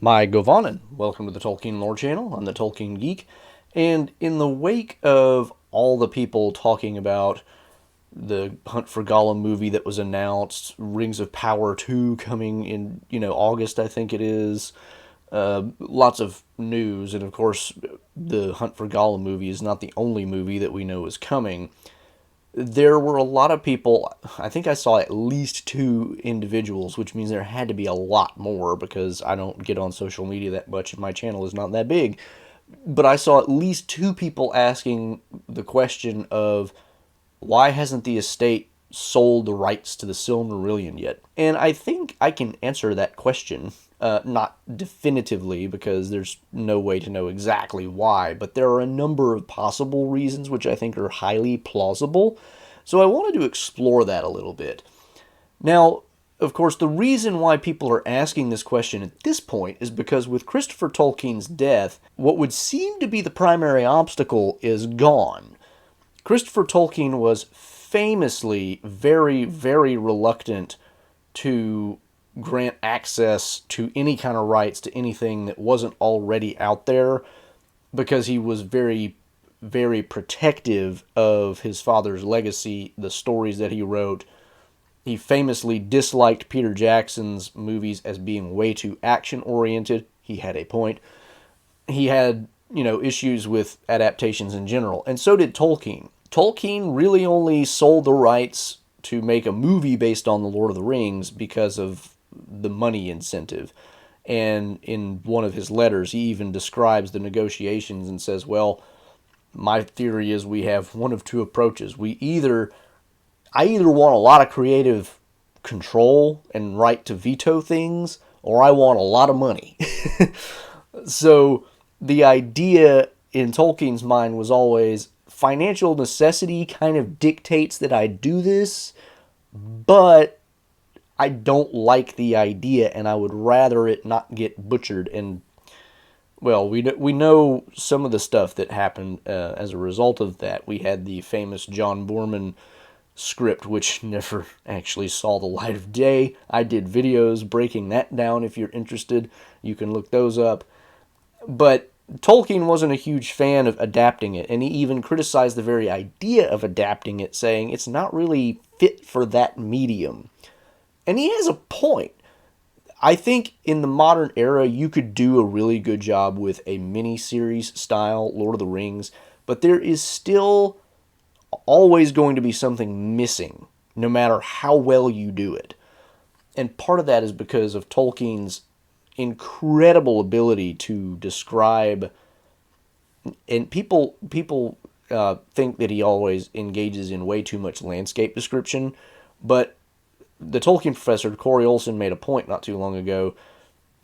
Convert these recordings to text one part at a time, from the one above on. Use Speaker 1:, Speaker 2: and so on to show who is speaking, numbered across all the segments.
Speaker 1: My Govanen, welcome to the Tolkien Lore Channel. I'm the Tolkien Geek, and in the wake of all the people talking about the Hunt for Gollum movie that was announced, Rings of Power 2 coming in, August, I think it is, lots of news, and of course, the Hunt for Gollum movie is not the only movie that we know is coming. There were a lot of people. I think I saw at least two individuals, which means there had to be a lot more because I don't get on social media that much and my channel is not that big. But I saw at least two people asking the question of why hasn't the estate sold the rights to the Silmarillion yet? And I think I can answer that question. Not definitively, because there's no way to know exactly why, but there are a number of possible reasons which I think are highly plausible. So I wanted to explore that a little bit. Now, of course, the reason why people are asking this question at this point is because with Christopher Tolkien's death, what would seem to be the primary obstacle is gone. Christopher Tolkien was famously very, very reluctant to grant access to any kind of rights to anything that wasn't already out there because he was very, very protective of his father's legacy, the stories that he wrote. He famously disliked Peter Jackson's movies as being way too action-oriented. He had a point. He had, issues with adaptations in general, and so did Tolkien. Tolkien really only sold the rights to make a movie based on The Lord of the Rings because of the money incentive. And in one of his letters, he even describes the negotiations and says, well, my theory is we have one of two approaches. I either want a lot of creative control and right to veto things, or I want a lot of money. So the idea in Tolkien's mind was always financial necessity kind of dictates that I do this, but I don't like the idea and I would rather it not get butchered. And, well, we know some of the stuff that happened as a result of that. We had the famous John Boorman script, which never actually saw the light of day. I did videos breaking that down. If you're interested, you can look those up. But Tolkien wasn't a huge fan of adapting it, and he even criticized the very idea of adapting it, saying it's not really fit for that medium. And he has a point. I think in the modern era, you could do a really good job with a mini-series style Lord of the Rings, but there is still always going to be something missing, no matter how well you do it. And part of that is because of Tolkien's incredible ability to describe, and people think that he always engages in way too much landscape description, but the Tolkien professor, Corey Olsen, made a point not too long ago,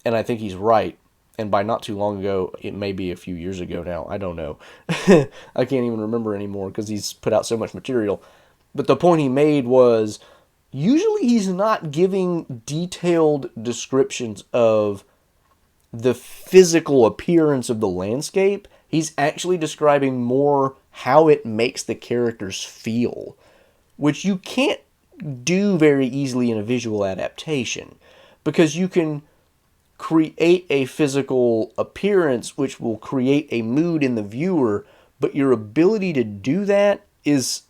Speaker 1: and I think he's right. And by not too long ago, it may be a few years ago now. I don't know. I can't even remember anymore because he's put out so much material. But the point he made was, usually he's not giving detailed descriptions of the physical appearance of the landscape. He's actually describing more how it makes the characters feel, which you can't do very easily in a visual adaptation, because you can create a physical appearance which will create a mood in the viewer, but your ability to do that is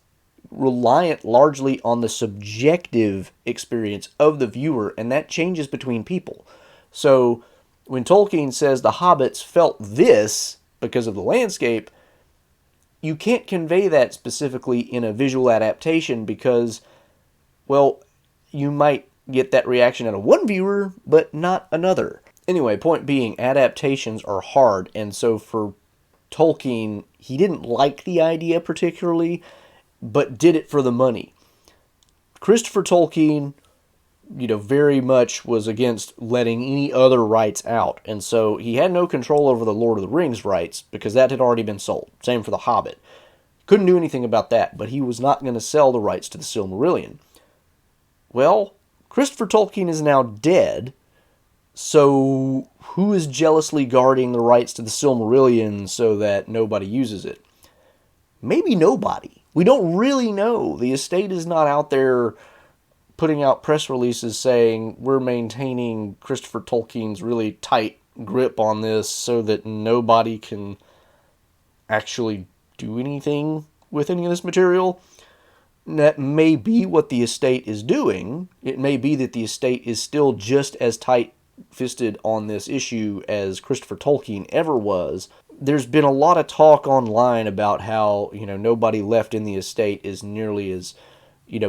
Speaker 1: reliant largely on the subjective experience of the viewer, and that changes between people. So when Tolkien says the hobbits felt this because of the landscape, you can't convey that specifically in a visual adaptation because, well, you might get that reaction out of one viewer, but not another. Anyway, point being, adaptations are hard, and so for Tolkien, he didn't like the idea particularly, but did it for the money. Christopher Tolkien, very much was against letting any other rights out, and so he had no control over the Lord of the Rings rights, because that had already been sold. Same for The Hobbit. Couldn't do anything about that, but he was not going to sell the rights to the Silmarillion. Well, Christopher Tolkien is now dead, so who is jealously guarding the rights to the Silmarillion so that nobody uses it? Maybe nobody. We don't really know. The estate is not out there putting out press releases saying we're maintaining Christopher Tolkien's really tight grip on this so that nobody can actually do anything with any of this material. That may be what the estate is doing. It may be that the estate is still just as tight-fisted on this issue as Christopher Tolkien ever was. There's been a lot of talk online about how, nobody left in the estate is nearly as,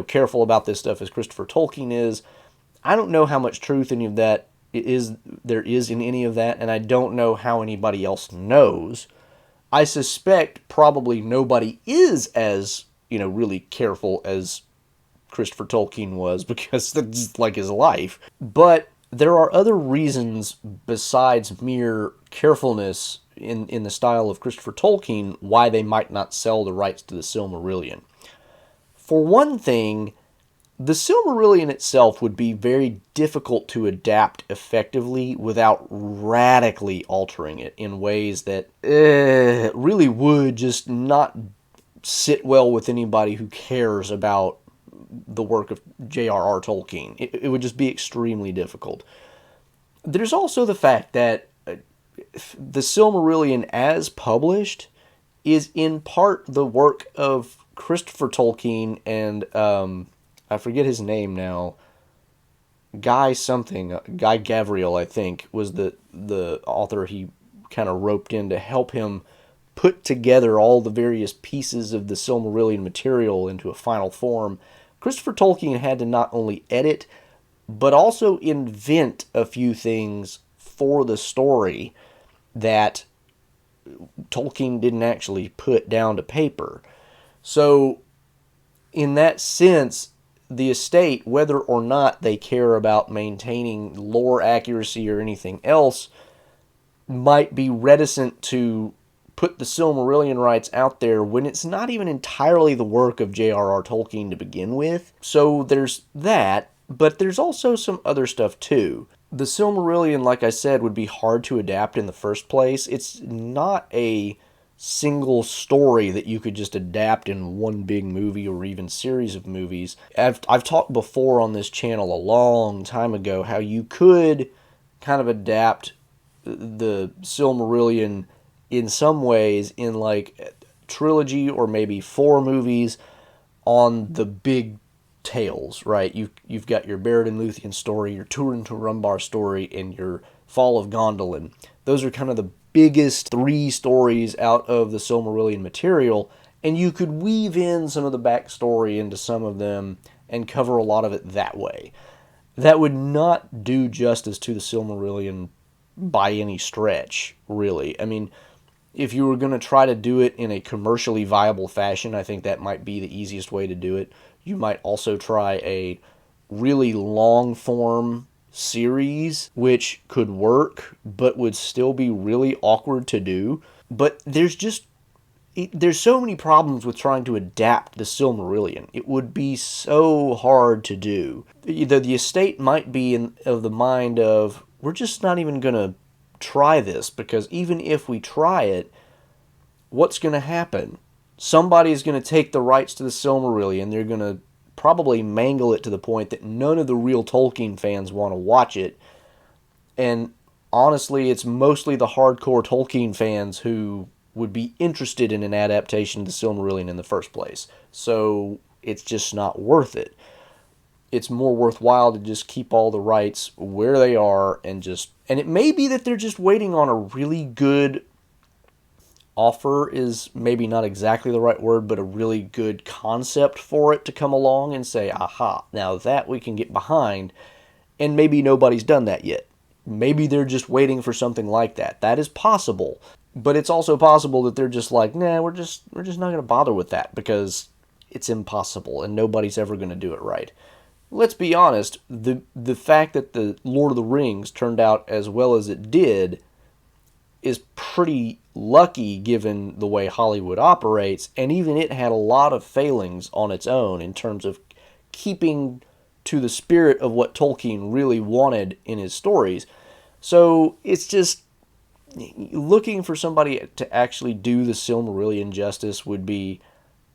Speaker 1: careful about this stuff as Christopher Tolkien is. I don't know how much truth any of that there is in any of that, and I don't know how anybody else knows. I suspect probably nobody is as, really careful as Christopher Tolkien was, because that's like his life. But there are other reasons besides mere carefulness in the style of Christopher Tolkien why they might not sell the rights to the Silmarillion. For one thing, the Silmarillion itself would be very difficult to adapt effectively without radically altering it in ways that really would just not sit well with anybody who cares about the work of J.R.R. Tolkien. It would just be extremely difficult. There's also the fact that the Silmarillion as published is in part the work of Christopher Tolkien and I forget his name now. Guy Gavriel, I think, was the author he kind of roped in to help him put together all the various pieces of the Silmarillion material into a final form. Christopher Tolkien had to not only edit, but also invent a few things for the story that Tolkien didn't actually put down to paper. So, in that sense, the estate, whether or not they care about maintaining lore accuracy or anything else, might be reticent to put the Silmarillion rights out there when it's not even entirely the work of J.R.R. Tolkien to begin with. So there's that, but there's also some other stuff too. The Silmarillion, like I said, would be hard to adapt in the first place. It's not a single story that you could just adapt in one big movie or even series of movies. I've talked before on this channel a long time ago how you could kind of adapt the Silmarillion in some ways in like a trilogy or maybe 4 movies on the big tales, right? You've got your Beridan Luthien story, your Turin Turambar story, and your Fall of Gondolin. Those are kind of the biggest 3 stories out of the Silmarillion material, and you could weave in some of the backstory into some of them and cover a lot of it that way. That would not do justice to the Silmarillion by any stretch, really. I mean, if you were going to try to do it in a commercially viable fashion, I think that might be the easiest way to do it. You might also try a really long-form series, which could work, but would still be really awkward to do. But there's so many problems with trying to adapt the Silmarillion. It would be so hard to do. The estate might be of the mind of, we're just not even going to try this, because even if we try it, what's going to happen? Somebody's going to take the rights to the Silmarillion. They're going to probably mangle it to the point that none of the real Tolkien fans want to watch it. And honestly, it's mostly the hardcore Tolkien fans who would be interested in an adaptation of the Silmarillion in the first place. So it's just not worth it. It's more worthwhile to just keep all the rights where they are and it may be that they're just waiting on a really good offer is maybe not exactly the right word, but a really good concept for it to come along and say, aha, now that we can get behind, and maybe nobody's done that yet. Maybe they're just waiting for something like that. That is possible, but it's also possible that they're just like, nah, we're just not going to bother with that because it's impossible and nobody's ever going to do it right. Let's be honest, the fact that the Lord of the Rings turned out as well as it did is pretty lucky given the way Hollywood operates, and even it had a lot of failings on its own in terms of keeping to the spirit of what Tolkien really wanted in his stories. So it's just looking for somebody to actually do the Silmarillion justice would be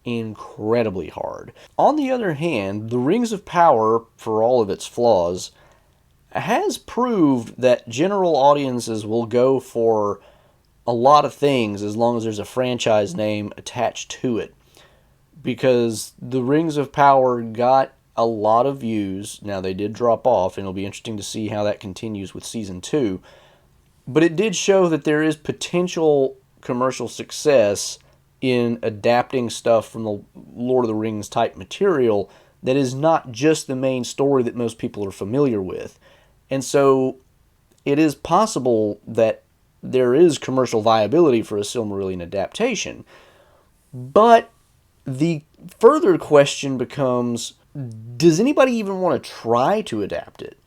Speaker 1: incredibly hard. On the other hand, the Rings of Power, for all of its flaws, has proved that general audiences will go for a lot of things as long as there's a franchise name attached to it. Because the Rings of Power got a lot of views. Now, they did drop off, and it'll be interesting to see how that continues with Season 2. But it did show that there is potential commercial success in adapting stuff from the Lord of the Rings type material that is not just the main story that most people are familiar with. And so it is possible that there is commercial viability for a Silmarillion adaptation. But the further question becomes, does anybody even want to try to adapt it?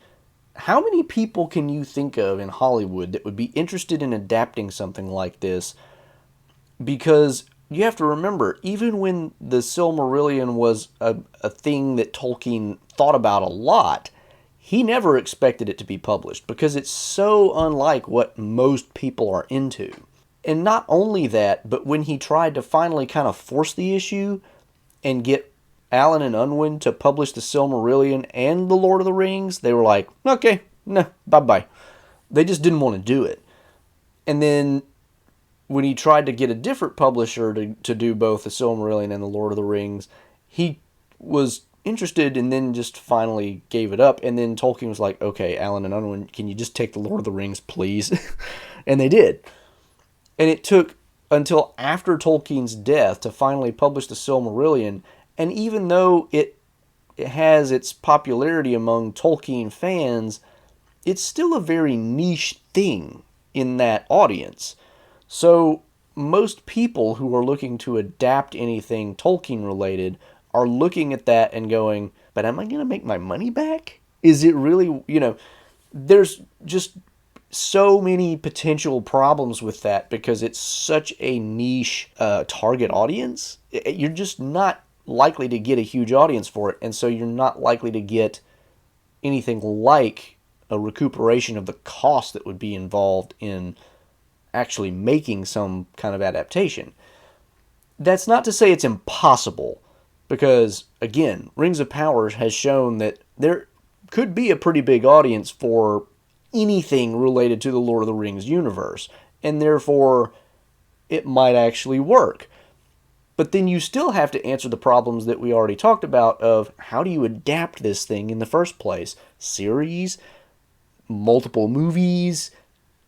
Speaker 1: How many people can you think of in Hollywood that would be interested in adapting something like this? Because you have to remember, even when the Silmarillion was a thing that Tolkien thought about a lot, he never expected it to be published because it's so unlike what most people are into. And not only that, but when he tried to finally kind of force the issue and get Allen and Unwin to publish the Silmarillion and the Lord of the Rings, they were like, okay, no, bye-bye. They just didn't want to do it. And then when he tried to get a different publisher to do both the Silmarillion and the Lord of the Rings, he was interested and then just finally gave it up. And then Tolkien was like, okay, Allen and Unwin, can you just take the Lord of the Rings, please? And they did. And it took until after Tolkien's death to finally publish the Silmarillion. And even though it has its popularity among Tolkien fans, it's still a very niche thing in that audience. So most people who are looking to adapt anything Tolkien related are looking at that and going, but am I going to make my money back? Is it really, there's just so many potential problems with that because it's such a niche target audience. You're just not likely to get a huge audience for it, and so you're not likely to get anything like a recuperation of the cost that would be involved in actually making some kind of adaptation. That's not to say it's impossible, because, again, Rings of Power has shown that there could be a pretty big audience for anything related to the Lord of the Rings universe, and therefore it might actually work. But then you still have to answer the problems that we already talked about of how do you adapt this thing in the first place? Series? Multiple movies?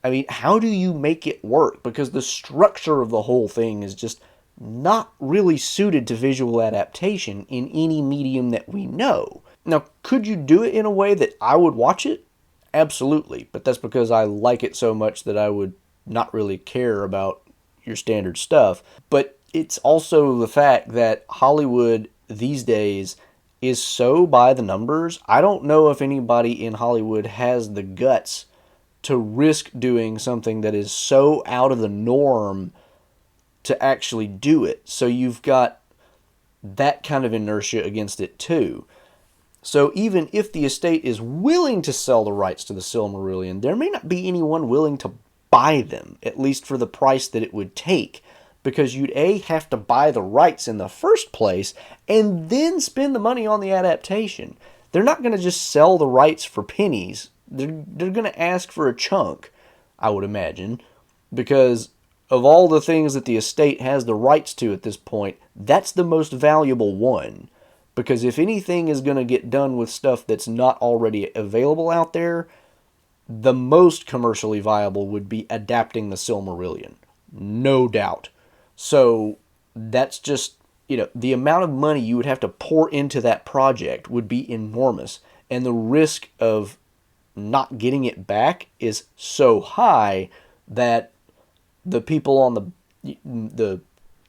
Speaker 1: I mean, how do you make it work? Because the structure of the whole thing is just not really suited to visual adaptation in any medium that we know. Now, could you do it in a way that I would watch it? Absolutely, but that's because I like it so much that I would not really care about your standard stuff. But it's also the fact that Hollywood these days is so by the numbers. I don't know if anybody in Hollywood has the guts to risk doing something that is so out of the norm to actually do it. So you've got that kind of inertia against it too. So even if the estate is willing to sell the rights to the Silmarillion, there may not be anyone willing to buy them, at least for the price that it would take, because you'd have to buy the rights in the first place and then spend the money on the adaptation. They're not going to just sell the rights for pennies. They're going to ask for a chunk, I would imagine, because of all the things that the estate has the rights to at this point, that's the most valuable one. Because if anything is going to get done with stuff that's not already available out there, the most commercially viable would be adapting the Silmarillion. No doubt. So that's just, the amount of money you would have to pour into that project would be enormous. And the risk of not getting it back is so high that the people on the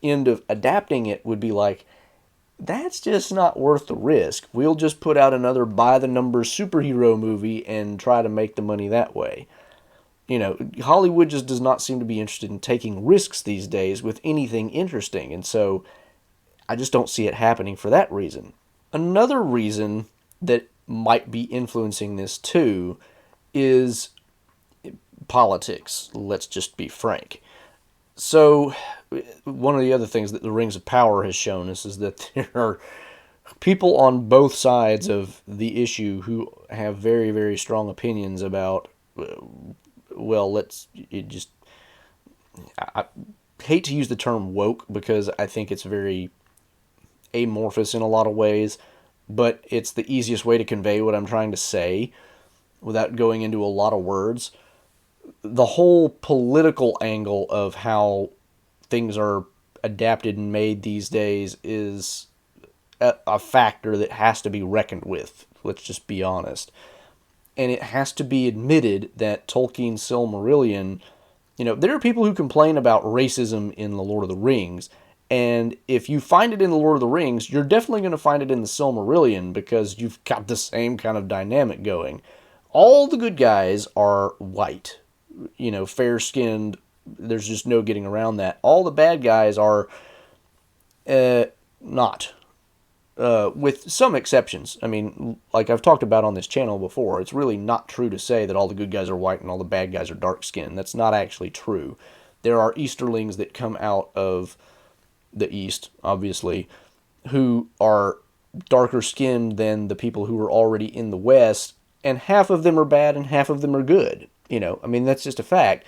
Speaker 1: end of adapting it would be like, that's just not worth the risk. We'll just put out another by-the-numbers superhero movie and try to make the money that way. Hollywood just does not seem to be interested in taking risks these days with anything interesting, and so I just don't see it happening for that reason. Another reason that might be influencing this too is politics. Let's just be frank. So one of the other things that the Rings of Power has shown us is that there are people on both sides of the issue who have very, very strong opinions about, well, I hate to use the term woke because I think it's very amorphous in a lot of ways, but it's the easiest way to convey what I'm trying to say without going into a lot of words. The whole political angle of how things are adapted and made these days is a factor that has to be reckoned with. Let's just be honest. And it has to be admitted that Tolkien's Silmarillion, there are people who complain about racism in The Lord of the Rings. And if you find it in The Lord of the Rings, you're definitely going to find it in the Silmarillion because you've got the same kind of dynamic going. All the good guys are white, fair-skinned. There's just no getting around that. All the bad guys are not. With some exceptions. I mean, like I've talked about on this channel before, it's really not true to say that all the good guys are white and all the bad guys are dark-skinned. That's not actually true. There are Easterlings that come out of the East, obviously, who are darker skinned than the people who are already in the West, and half of them are bad and half of them are good. That's just a fact.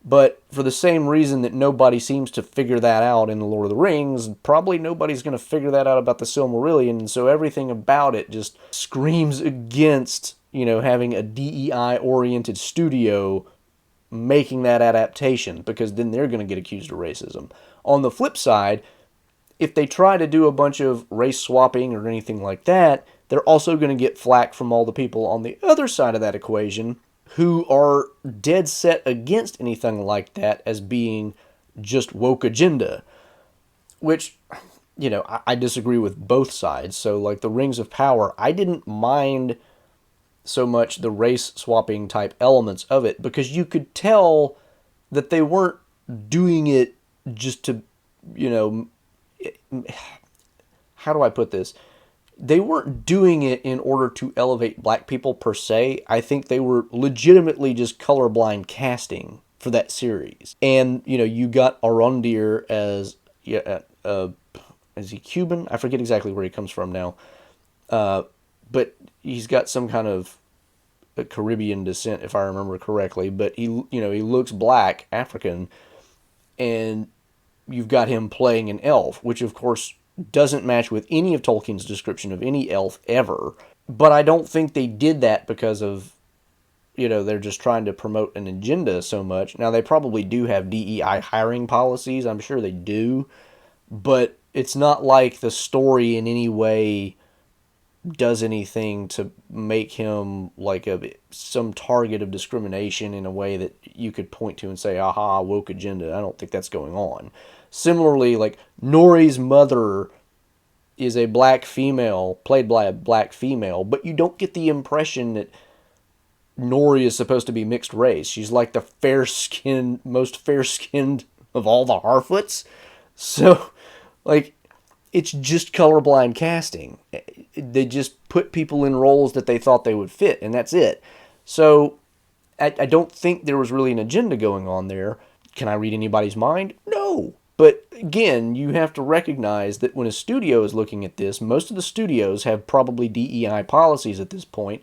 Speaker 1: But for the same reason that nobody seems to figure that out in The Lord of the Rings, probably nobody's going to figure that out about the Silmarillion, and so everything about it just screams against, having a DEI-oriented studio making that adaptation, because then they're going to get accused of racism. On the flip side, if they try to do a bunch of race swapping or anything like that, they're also going to get flack from all the people on the other side of that equation who are dead set against anything like that as being just woke agenda. Which, I disagree with both sides. So, like the Rings of Power, I didn't mind so much the race swapping type elements of it because you could tell that they weren't doing it just to, how do I put this? They weren't doing it in order to elevate black people per se. I think they were legitimately just colorblind casting for that series. And, you got Arondir as, is he Cuban? I forget exactly where he comes from now. But he's got some kind of Caribbean descent, if I remember correctly. But he looks black, African, and you've got him playing an elf, which of course doesn't match with any of Tolkien's description of any elf ever. But I don't think they did that because of, they're just trying to promote an agenda so much. Now, they probably do have DEI hiring policies. I'm sure they do. But it's not like the story in any way does anything to make him like some target of discrimination in a way that you could point to and say, aha, woke agenda. I don't think that's going on. Similarly, like Nori's mother is a black female, played by a black female, but you don't get the impression that Nori is supposed to be mixed race. She's like the most fair-skinned of all the Harfoots. So, like, it's just colorblind casting. They just put people in roles that they thought they would fit, and that's it. So, I don't think there was really an agenda going on there. Can I read anybody's mind? No. But again, you have to recognize that when a studio is looking at this, most of the studios have probably DEI policies at this point.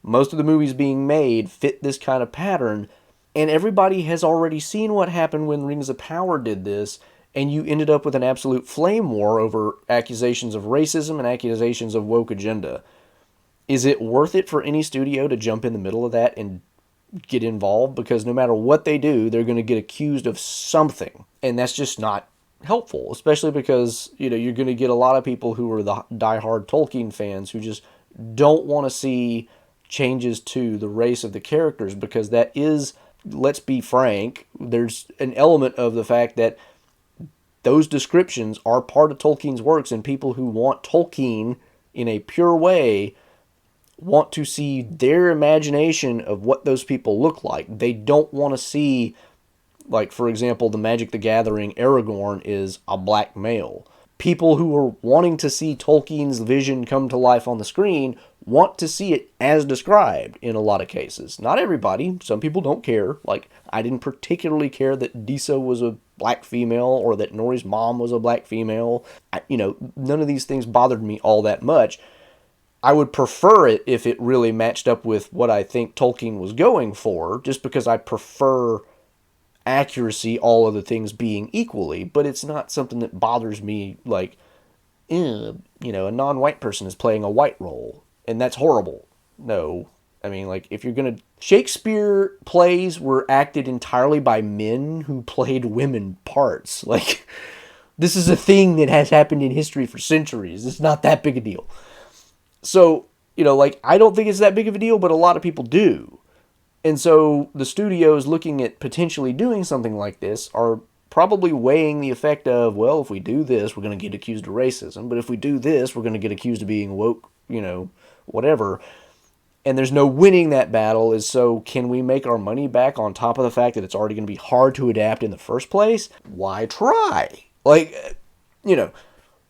Speaker 1: Most of the movies being made fit this kind of pattern, and everybody has already seen what happened when Rings of Power did this, and you ended up with an absolute flame war over accusations of racism and accusations of woke agenda. Is it worth it for any studio to jump in the middle of that and get involved? Because no matter what they do, they're going to get accused of something. And that's just not helpful, especially because, you're going to get a lot of people who are the diehard Tolkien fans who just don't want to see changes to the race of the characters, because that is, let's be frank, there's an element of the fact that those descriptions are part of Tolkien's works, and people who want Tolkien in a pure way want to see their imagination of what those people look like. They don't want to see, like, for example, the Magic the Gathering, Aragorn is a black male. People who are wanting to see Tolkien's vision come to life on the screen want to see it as described in a lot of cases. Not everybody. Some people don't care. Like, I didn't particularly care that Disa was a black female or that Nori's mom was a black female. None of these things bothered me all that much. I would prefer it if it really matched up with what I think Tolkien was going for, just because I prefer accuracy, all of the things being equally, but it's not something that bothers me like, a non-white person is playing a white role, and that's horrible. No. I mean, like, if you're going to... Shakespeare plays were acted entirely by men who played women parts. Like, this is a thing that has happened in history for centuries. It's not that big a deal. So, I don't think it's that big of a deal, but a lot of people do. And so the studios looking at potentially doing something like this are probably weighing the effect of, well, if we do this, we're going to get accused of racism. But if we do this, we're going to get accused of being woke, whatever. And there's no winning that battle. Is so can we make our money back on top of the fact that it's already going to be hard to adapt in the first place? Why try?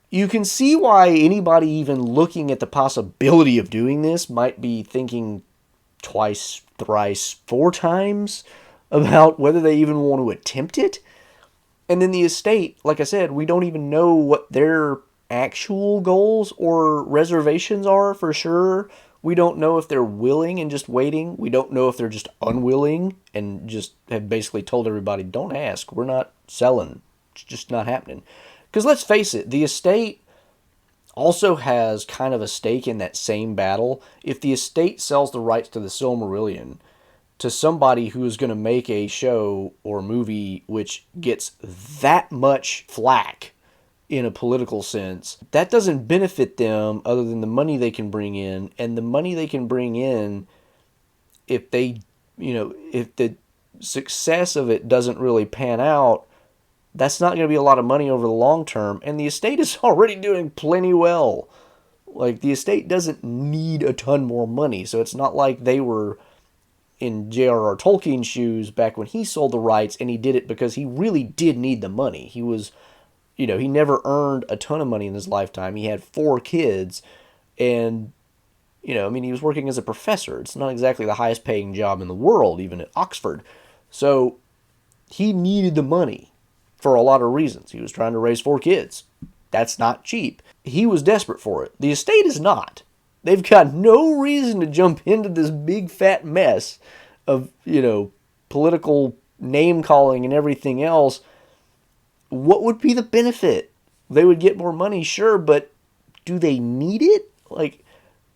Speaker 1: You can see why anybody even looking at the possibility of doing this might be thinking twice, thrice, 4 times about whether they even want to attempt it. And then the estate, like I said, we don't even know what their actual goals or reservations are for sure. We don't know if they're willing and just waiting. We don't know if they're just unwilling and just have basically told everybody, don't ask, we're not selling. It's just not happening. Because let's face it, the estate also has kind of a stake in that same battle. If the estate sells the rights to the Silmarillion to somebody who is going to make a show or movie which gets that much flack in a political sense, that doesn't benefit them other than the money they can bring in. And the money they can bring in, if they, if the success of it doesn't really pan out, that's not going to be a lot of money over the long term. And the estate is already doing plenty well. Like, the estate doesn't need a ton more money. So it's not like they were in J.R.R. Tolkien's shoes back when he sold the rights, and he did it because he really did need the money. He was, he never earned a ton of money in his lifetime. He had 4 kids, and, he was working as a professor. It's not exactly the highest paying job in the world, even at Oxford. So he needed the money for a lot of reasons. He was trying to raise 4 kids. That's not cheap. He was desperate for it. The estate is not. They've got no reason to jump into this big fat mess of, political name-calling and everything else. What would be the benefit? They would get more money, sure, but do they need it? Like,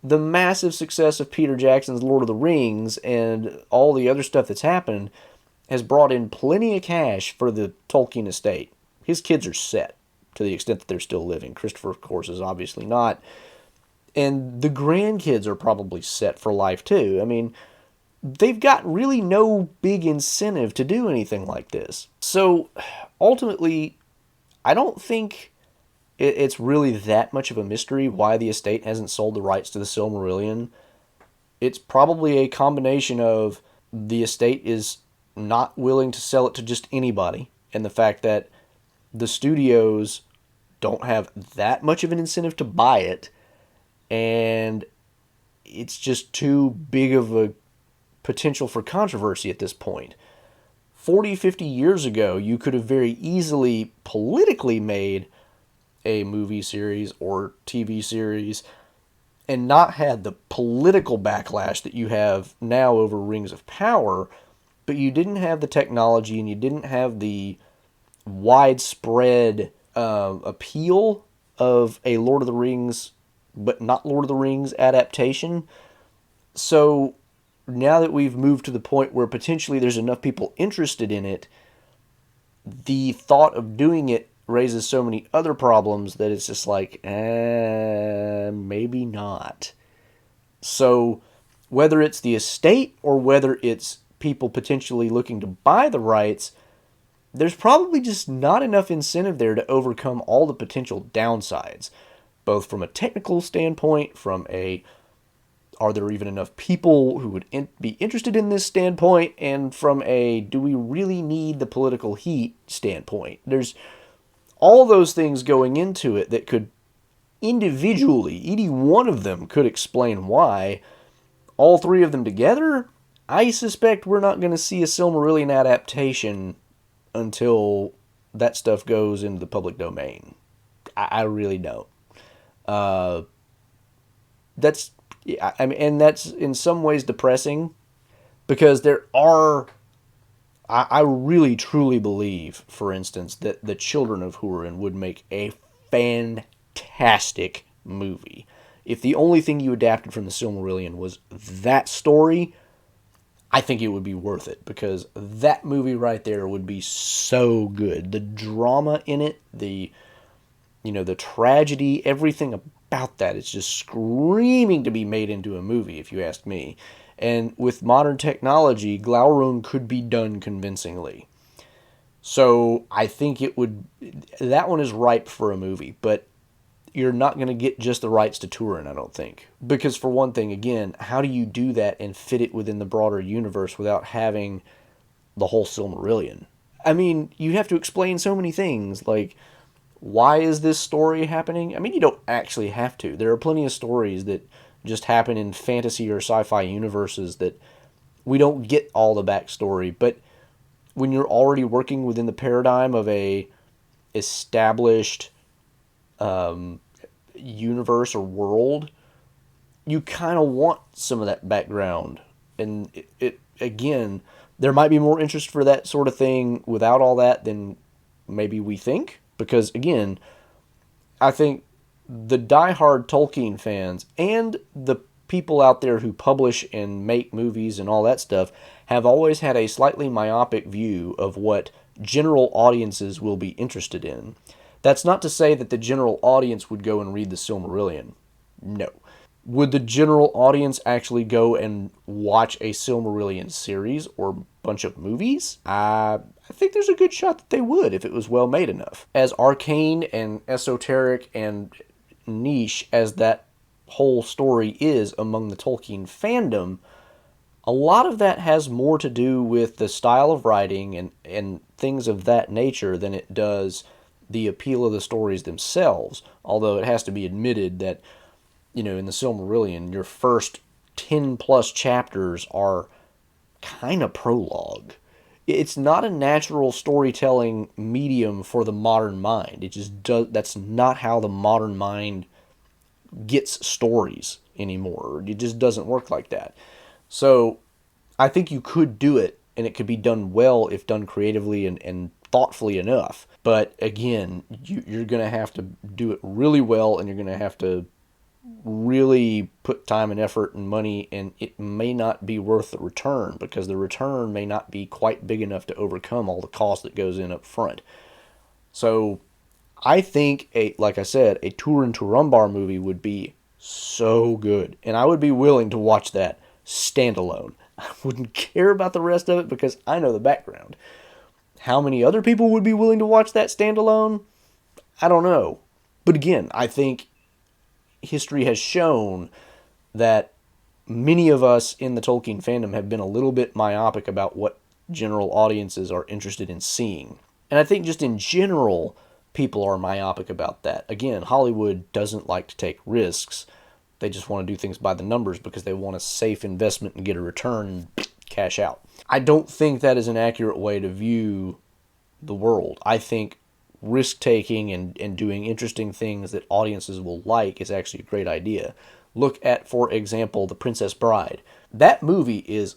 Speaker 1: the massive success of Peter Jackson's Lord of the Rings and all the other stuff that's happened has brought in plenty of cash for the Tolkien estate. His kids are set to the extent that they're still living. Christopher, of course, is obviously not. And the grandkids are probably set for life, too. I mean, they've got really no big incentive to do anything like this. So, ultimately, I don't think it's really that much of a mystery why the estate hasn't sold the rights to the Silmarillion. It's probably a combination of the estate is not willing to sell it to just anybody, and the fact that the studios don't have that much of an incentive to buy it, and it's just too big of a potential for controversy at this point. 40, 50 years ago, you could have very easily politically made a movie series or TV series and not had the political backlash that you have now over Rings of Power, but you didn't have the technology and you didn't have the widespread appeal of a Lord of the Rings, but not Lord of the Rings adaptation. So now that we've moved to the point where potentially there's enough people interested in it, the thought of doing it raises so many other problems that it's just like, maybe not. So whether it's the estate or whether it's people potentially looking to buy the rights, there's probably just not enough incentive there to overcome all the potential downsides, both from a technical standpoint, from a are there even enough people who would be interested in this standpoint, and from a do we really need the political heat standpoint. There's all those things going into it that could individually, any one of them could explain why. All 3 of them together, I suspect we're not going to see a Silmarillion adaptation until that stuff goes into the public domain. I really don't. Uh, that's, I mean, and that's in some ways depressing because there are, I really truly believe, for instance, that The Children of Húrin would make a fantastic movie. If the only thing you adapted from the Silmarillion was that story, I think it would be worth it because that movie right there would be so good. The drama in it, the tragedy, everything about that is just screaming to be made into a movie, if you ask me. And with modern technology, Glaurung could be done convincingly. So I think that one is ripe for a movie, but you're not going to get just the rights to Turin, I don't think. Because for one thing, again, how do you do that and fit it within the broader universe without having the whole Silmarillion? I mean, you have to explain so many things, like, why is this story happening? I mean, you don't actually have to. There are plenty of stories that just happen in fantasy or sci-fi universes that we don't get all the backstory, but when you're already working within the paradigm of a established universe or world, you kind of want some of that background. And it again, there might be more interest for that sort of thing without all that than maybe we think. Because again, I think the diehard Tolkien fans and the people out there who publish and make movies and all that stuff have always had a slightly myopic view of what general audiences will be interested in. That's not to say that the general audience would go and read the Silmarillion. No. Would the general audience actually go and watch a Silmarillion series or bunch of movies? I think there's a good shot that they would if it was well made enough. As arcane and esoteric and niche as that whole story is among the Tolkien fandom, a lot of that has more to do with the style of writing and things of that nature than it does the appeal of the stories themselves. Although it has to be admitted that, in the Silmarillion, your first 10 plus chapters are kind of prologue. It's not a natural storytelling medium for the modern mind. It just does. That's not how the modern mind gets stories anymore. It just doesn't work like that. So I think you could do it, and it could be done well if done creatively and thoughtfully enough. But again, you're going to have to do it really well, and you're going to have to really put time and effort and money, and it may not be worth the return because the return may not be quite big enough to overcome all the cost that goes in up front. So I think, like I said, a Turin Turambar movie would be so good, and I would be willing to watch that standalone. I wouldn't care about the rest of it because I know the background. How many other people would be willing to watch that standalone? I don't know. But again, I think history has shown that many of us in the Tolkien fandom have been a little bit myopic about what general audiences are interested in seeing. And I think just in general, people are myopic about that. Again, Hollywood doesn't like to take risks. They just want to do things by the numbers because they want a safe investment and get a return and cash out. I don't think that is an accurate way to view the world. I think risk-taking and doing interesting things that audiences will like is actually a great idea. Look at, for example, The Princess Bride. That movie is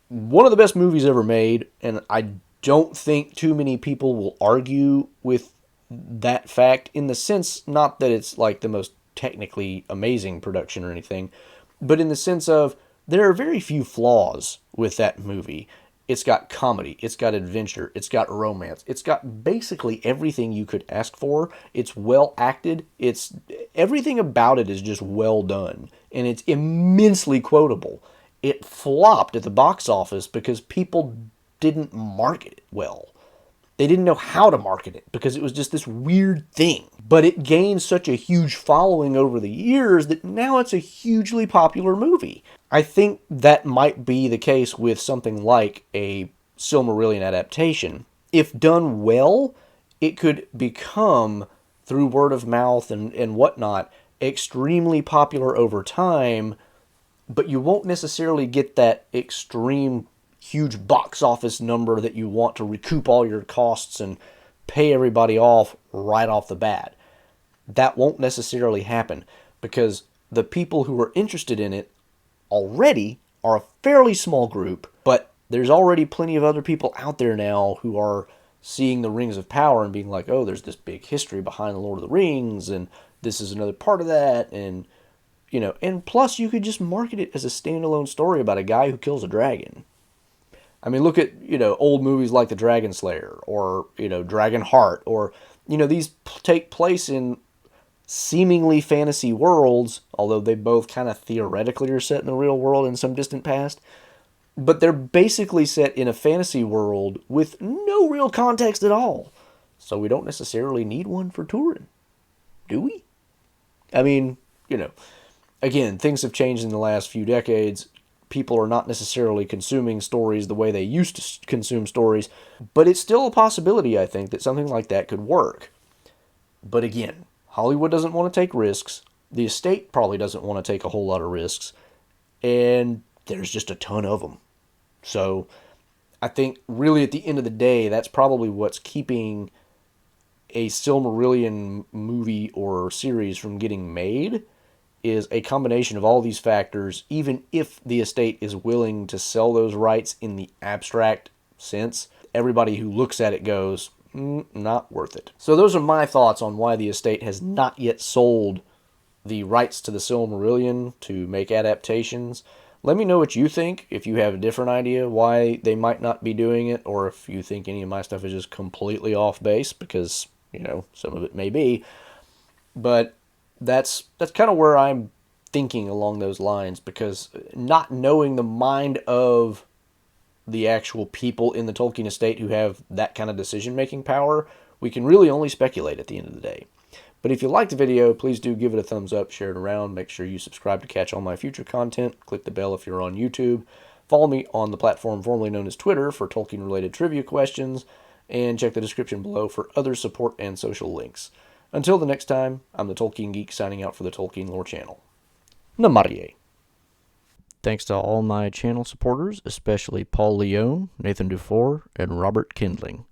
Speaker 1: one of the best movies ever made, and I don't think too many people will argue with that fact, in the sense, not that it's like the most technically amazing production or anything, but in the sense of there are very few flaws with that movie. It's got comedy, it's got adventure, it's got romance, it's got basically everything you could ask for. It's well acted, everything about it is just well done, and it's immensely quotable. It flopped at the box office because people didn't market it well. They didn't know how to market it because it was just this weird thing. But it gained such a huge following over the years that now it's a hugely popular movie. I think that might be the case with something like a Silmarillion adaptation. If done well, it could become, through word of mouth and whatnot, extremely popular over time, but you won't necessarily get that extreme huge box office number that you want to recoup all your costs and pay everybody off right off the bat. That won't necessarily happen because the people who are interested in it already are a fairly small group, but there's already plenty of other people out there now who are seeing the Rings of Power and being like, oh, there's this big history behind the Lord of the Rings, and this is another part of that, and and plus you could just market it as a standalone story about a guy who kills a dragon. I mean, look at, old movies like The Dragon Slayer or, Dragon Heart, or, these take place in seemingly fantasy worlds, although they both kind of theoretically are set in the real world in some distant past. But they're basically set in a fantasy world with no real context at all. So we don't necessarily need one for touring, do we? I mean, again, things have changed in the last few decades. People are not necessarily consuming stories the way they used to consume stories, but it's still a possibility, I think, that something like that could work. But again, Hollywood doesn't want to take risks. The estate probably doesn't want to take a whole lot of risks. And there's just a ton of them. So I think really at the end of the day, that's probably what's keeping a Silmarillion movie or series from getting made, is a combination of all these factors, even if the estate is willing to sell those rights in the abstract sense. Everybody who looks at it goes, not worth it. So those are my thoughts on why the estate has not yet sold the rights to the Silmarillion to make adaptations. Let me know what you think, if you have a different idea why they might not be doing it, or if you think any of my stuff is just completely off base, because, some of it may be. But that's kind of where I'm thinking along those lines, because not knowing the mind of the actual people in the Tolkien estate who have that kind of decision-making power, we can really only speculate at the end of the day. But if you liked the video, please do give it a thumbs up, share it around, make sure you subscribe to catch all my future content, click the bell if you're on YouTube, follow me on the platform formerly known as Twitter for Tolkien-related trivia questions, and check the description below for other support and social links. Until the next time, I'm the Tolkien Geek signing out for the Tolkien Lore channel. Namarie. Thanks to all my channel supporters, especially Paul Leone, Nathan Dufour, and Robert Kindling.